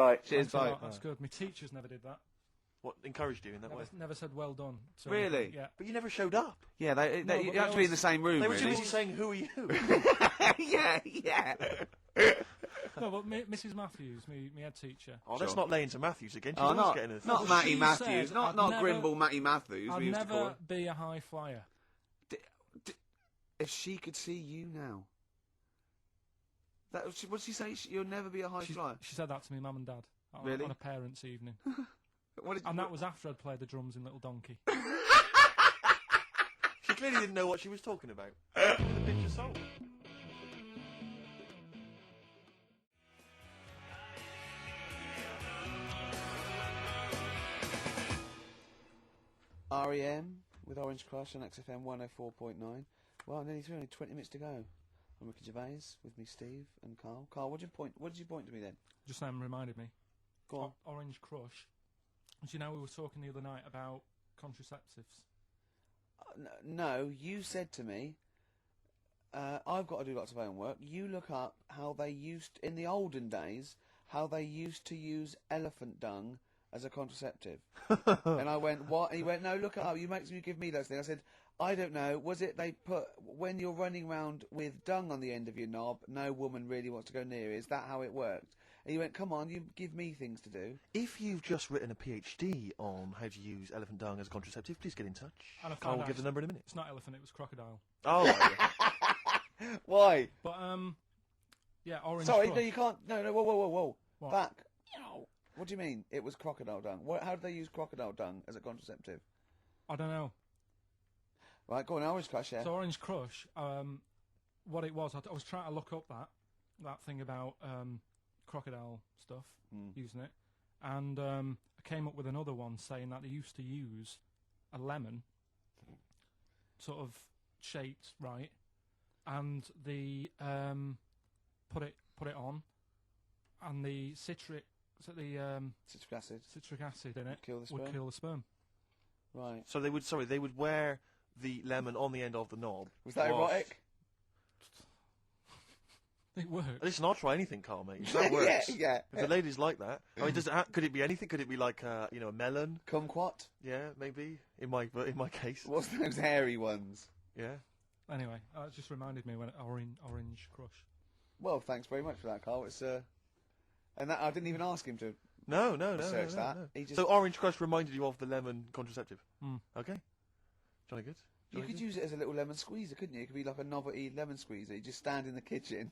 Bye. Cheers, Thanks a bye. lot, That's good. My teachers never did that. What, encouraged you in that way? Never said well done. So Really? Yeah. But you never showed up. Yeah, No, but you they have to be in the same room, They were too really. busy saying, who are you? yeah. No, but Mrs. Matthews, me head teacher. Oh, let's Sure. not lay into Matthews again. She Oh, was getting a... not Well, Matty she Matthews, said not I'd never- Grimble Matty Matthews, I'd we used to call never her. be a high flyer. If she could see you now. What did she say? You'll never be a high flyer? She said that to me, mum and dad, Really? on a parents' evening. What did And that was after I'd played the drums in Little Donkey. She clearly didn't know what she was talking about. With a pinch of salt. R.E.M. with Orange Crush on XFM 104.9. Well, nearly through, only 20 minutes to go. I'm Ricky Gervais, with me Steve and Carl. Carl, what did you point to me then? Just reminded me. Go on. Orange Crush. Do you know we were talking the other night about contraceptives? No, you said to me, I've got to do lots of homework. You look up how they used, in the olden days, how they used to use elephant dung as a contraceptive. And I went, what? And he went, no, look it up. You give me those things. I said, I don't know. Was it they put, when you're running around with dung on the end of your knob, no woman really wants to go near it. Is that how it worked? And he went, come on, you give me things to do. If you've just written a PhD on how to use elephant dung as a contraceptive, please get in touch. And I I found will out give the number in a minute. It's not elephant, it was crocodile. Oh, yeah. Why? But, yeah, Orange Sorry, Crush. no, you can't. No, whoa. What? Back. What do you mean? It was crocodile dung. How did they use crocodile dung as a contraceptive? I don't know. Right, go on, Orange Crush, yeah. So Orange Crush, what it was, I was trying to look up that thing about crocodile stuff, using it, and I came up with another one saying that they used to use a lemon, sort of shaped right, and the put it on, and the citric acid in it would kill the sperm. Right. So they would wear the lemon on the end of the knob. Was that erotic? It worked. Listen, I'll try anything, Carl, mate. If that works. yeah. If the ladies like that. I mean, could it be anything? Could it be like, a melon? Kumquat? Yeah, maybe. In my case. What's those hairy ones? Yeah. Anyway, it just reminded me when Orange Crush. Well, thanks very much for that, Carl. It's and that I didn't even ask him to. No. Research that. He just- So Orange Crush reminded you of the lemon contraceptive. Mm. Okay. Jolly good. You could use it as a little lemon squeezer, couldn't you? It could be like a novelty lemon squeezer. You just stand in the kitchen,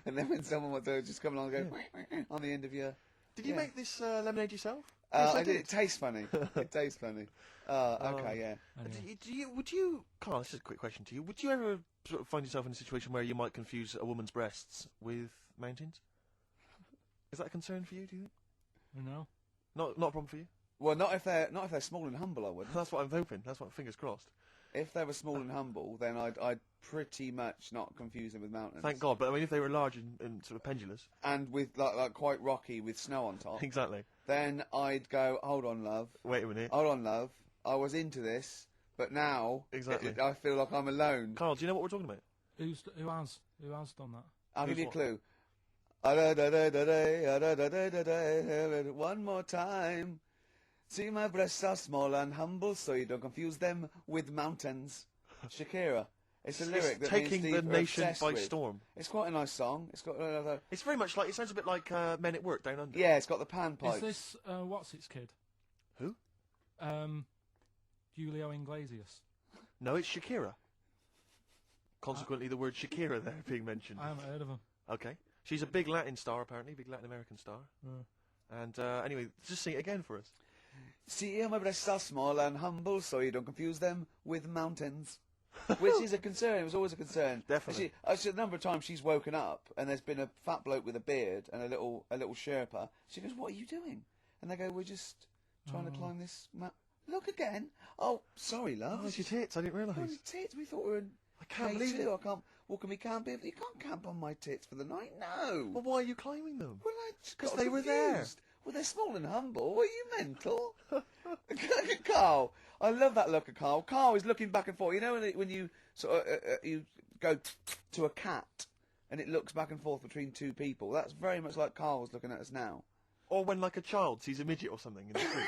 and then when someone wants to just come along and go on the end of your... Did you make this lemonade yourself? I did. It tastes funny. It tastes funny. Okay, yeah. Anyway. Would you, Carl, this is a quick question to you. Would you ever sort of find yourself in a situation where you might confuse a woman's breasts with mountains? Is that a concern for you, do you think? No. Not a problem for you? Well, not if they're small and humble, I wouldn't. That's what I'm hoping. That's what, fingers crossed. If they were small and humble, then I'd pretty much not confuse them with mountains. Thank God. But I mean, if they were large and sort of pendulous. And with like quite rocky with snow on top. Exactly. Then I'd go, hold on, love. Wait a minute. Hold on, love. I was into this, but now Exactly. I feel like I'm alone. Carl, do you know what we're talking about? Who has done that? I'll give you a what? clue. One more time. See, my breasts are small and humble, so you don't confuse them with mountains. Shakira. It's a lyric that me and taking Steve the are nation obsessed by with. storm. It's quite a nice song. It's got another... It's very much like, it sounds a bit like Men at Work Down Under. Yeah, it's got the panpipes. Is this what's its kid? Who? Julio Iglesias. No, it's Shakira. Consequently, the word Shakira there being mentioned. I haven't heard of him. Okay. She's a big Latin star, apparently, big Latin American star. And anyway, just sing it again for us. See, my breasts are small and humble, so you don't confuse them with mountains. Which is a concern. It was always a concern. Definitely. A number of times she's woken up and there's been a fat bloke with a beard and a little Sherpa. She goes, "What are you doing?" And they go, "We're just trying to climb this Look again. Oh, sorry, love. Oh, it's your tits. I didn't Oh, your realise. tits. We thought we were in... I can't believe it. I can't walk on me camp. You can't camp on my tits for the night. No. Well, why are you climbing them? Well, I just 'Cause got they were there. confused. Well, they're small and humble. Are you mental? Look at Carl. I love that look at Carl. Carl is looking back and forth. You know when you sort of you go to a cat and it looks back and forth between two people. That's very much like Carl was looking at us now. Or when, like, a child sees a midget or something in the street.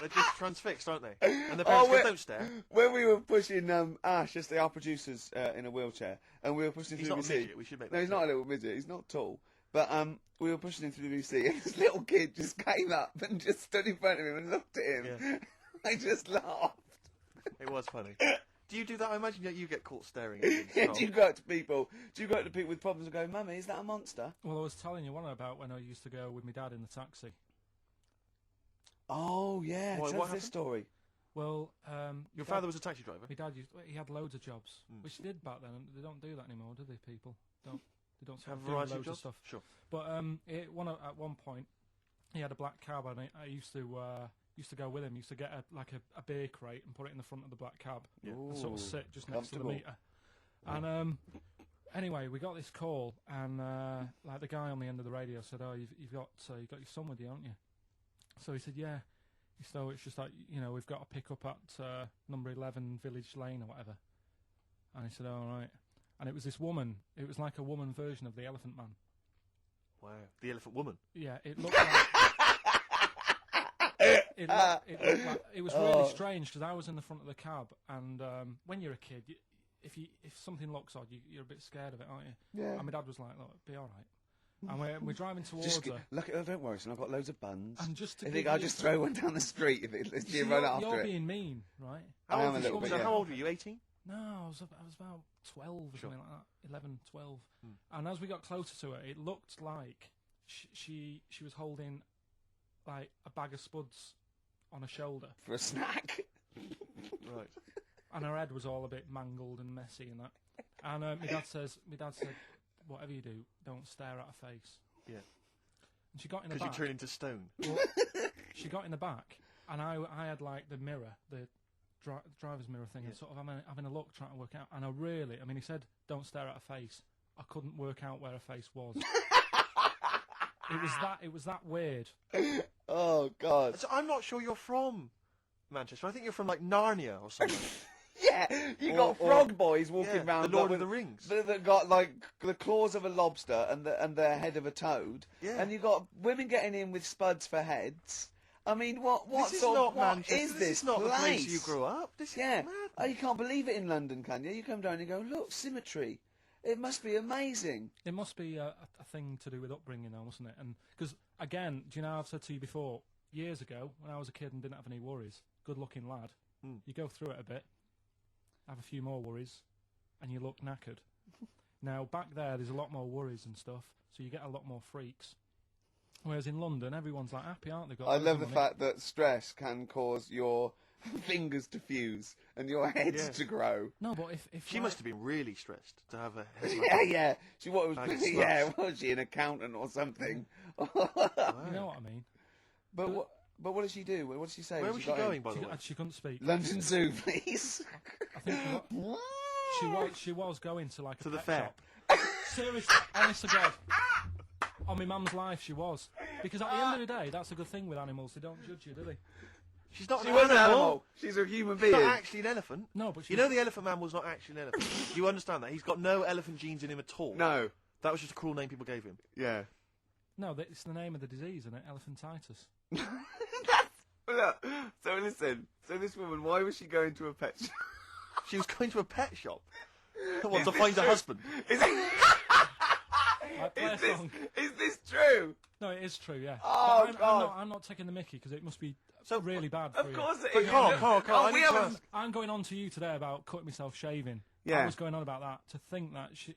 They're just transfixed, aren't they? And the parents go, don't stare. When we were pushing Ash, just our producers, in a wheelchair, and we were pushing him He's through not the a WC. midget, we should make that No, he's clear. not a little midget. He's not tall. But we were pushing him through the WC, and this little kid just came up and just stood in front of him and looked at him. Yeah. I just laughed. It was funny. Do you do that? I imagine that you get caught staring at things. Yeah, do you go up to people? Do you go up to people with problems and go, "Mummy, is that a monster?" Well, I was telling you one about when I used to go with my dad in the taxi. Oh yeah, What tell us happened? this story. Well, Your father was a taxi driver? my dad he had loads of jobs, which they did back then. And they don't do that anymore, do they? People don't. They don't sort Have of a do variety of loads jobs? stuff. Sure. But at one point, he had a black cab, and I used to go with him. Used to get a beer crate and put it in the front of the black cab, and sort of sit just next to the comfortable. meter. And anyway, we got this call, and like the guy on the end of the radio said, "Oh, you've got your son with you, haven't you?" So he said, "Yeah." So it's just like, we've got to pick up at number 11 Village Lane or whatever. And he said, "All right." And it was this woman. It was like a woman version of the Elephant Man. Wow. The Elephant Woman. Yeah, it looked like. It looked like, it was really strange because I was in the front of the cab, and when you're a kid, if something looks odd, you're a bit scared of it, aren't you? Yeah. And my dad was like, "Look, be all right." And we're driving towards her. Look, don't worry, son. I've got loads of buns. And just to I give think you- I'll just throw one down the street if See, you run after you're it. being mean, right? I am a little So bit. how old were you? 18? No, I was about 12 or Sure. something like that, 11, 12. And as we got closer to her, it looked like she was holding like a bag of spuds on her shoulder, For a snack. Right. and her head was all a bit mangled and messy and that. And my dad said, "Whatever you do, don't stare at her face." Yeah. And she got in the Because you back. turn into stone. Well, she got in the back, and I had like the mirror, the driver's mirror thing, and sort of having a look, trying to work out. And he said, "Don't stare at her face." I couldn't work out where her face was. It was that weird. Oh God. So I'm not sure you're from Manchester. I think you're from, like, Narnia or something. Yeah, you got frog boys walking Yeah, around. the Lord with, of the Rings. That got like the claws of a lobster and the head of a toad. Yeah. And you got women getting in with spuds for heads. I mean, what This is sort not of what Manchester. is This is not the place place? you grew up. This is Yeah. mad. Oh, you can't believe it in London, can you? You come down and you go, look, symmetry. It must be amazing. It must be a thing to do with upbringing, though, mustn't it? And because again, do you know I've said to you before, years ago when I was a kid and didn't have any worries, good-looking lad, you go through it a bit, have a few more worries, and you look knackered. Now back there's a lot more worries and stuff, so you get a lot more freaks. Whereas in London, everyone's like happy, aren't they? Got I loads love of the money. fact that stress can cause your fingers to fuse and your head Yeah. to grow. No, but if She must have been really stressed to have a head Yeah, yeah. She what was? Bag of Yeah, sluts. was she an accountant or something? you know what I mean. But what did she do? What did she say? Where when was she got in? going, by the way? She couldn't speak. London Zoo, please. I think she was going to like To a the pet fair. shop. Seriously, honest to God. On my mum's life, she was. Because at the end of the day, that's a good thing with animals. They don't judge you, do they? She's not She an was an animal. animal. She's a human She's being. not actually an elephant. No, but You know the Elephant Man was not actually an elephant. You understand that? He's got no elephant genes in him at all. No. That was just a cruel name people gave him. Yeah. No, it's the name of the disease, isn't it? Elephantitis. Look, so listen. So this woman, why was she going to a pet shop? She was going to a pet shop. What, Is to this find a true? husband? Is, Like, play a song. is this true? No, it is true, yeah. Oh, But God. I'm not taking the mickey because it must be So- really bad for Of you. course it But is. Carl, I we need to haven't. ask. I'm going on to you today about cutting myself shaving. Yeah. I was going on about that. To think that she's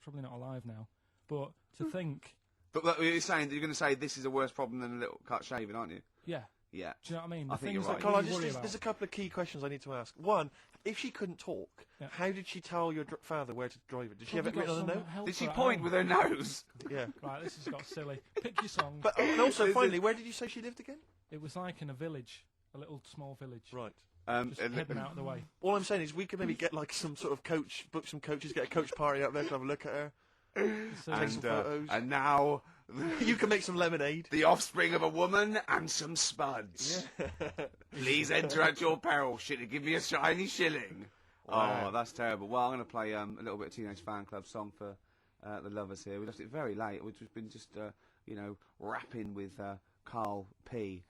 probably not alive now, but to think, But look, you're saying that you're going to say this is a worse problem than a little cut shaving, aren't you? yeah. Yeah. Do you know what I mean? I The think you're things right. that Carl, we worry about. there's a couple of key questions I need to ask. One, if she couldn't talk, Yeah. how did she tell your father where to drive it? Did she have it Probably written got on a some note? help Did she for it at point home. with her nose? Yeah. Right, this has got silly. Pick your song. But and also, Is it- finally, where did you say she lived again? It was like in a village, a little small village. Right. Just hidden out of the way. All I'm saying is we could maybe get like some sort of coach, book some coaches, get a coach party out there to have a look at her. So Take some photos. And now, You can make some lemonade. the offspring of a woman and some spuds. Please enter at your peril. Give me a shiny shilling. Wow. Oh, that's terrible. Well, I'm going to play a little bit of Teenage Fan Club song for the lovers here. We left it very late. We've just been rapping with Carl P.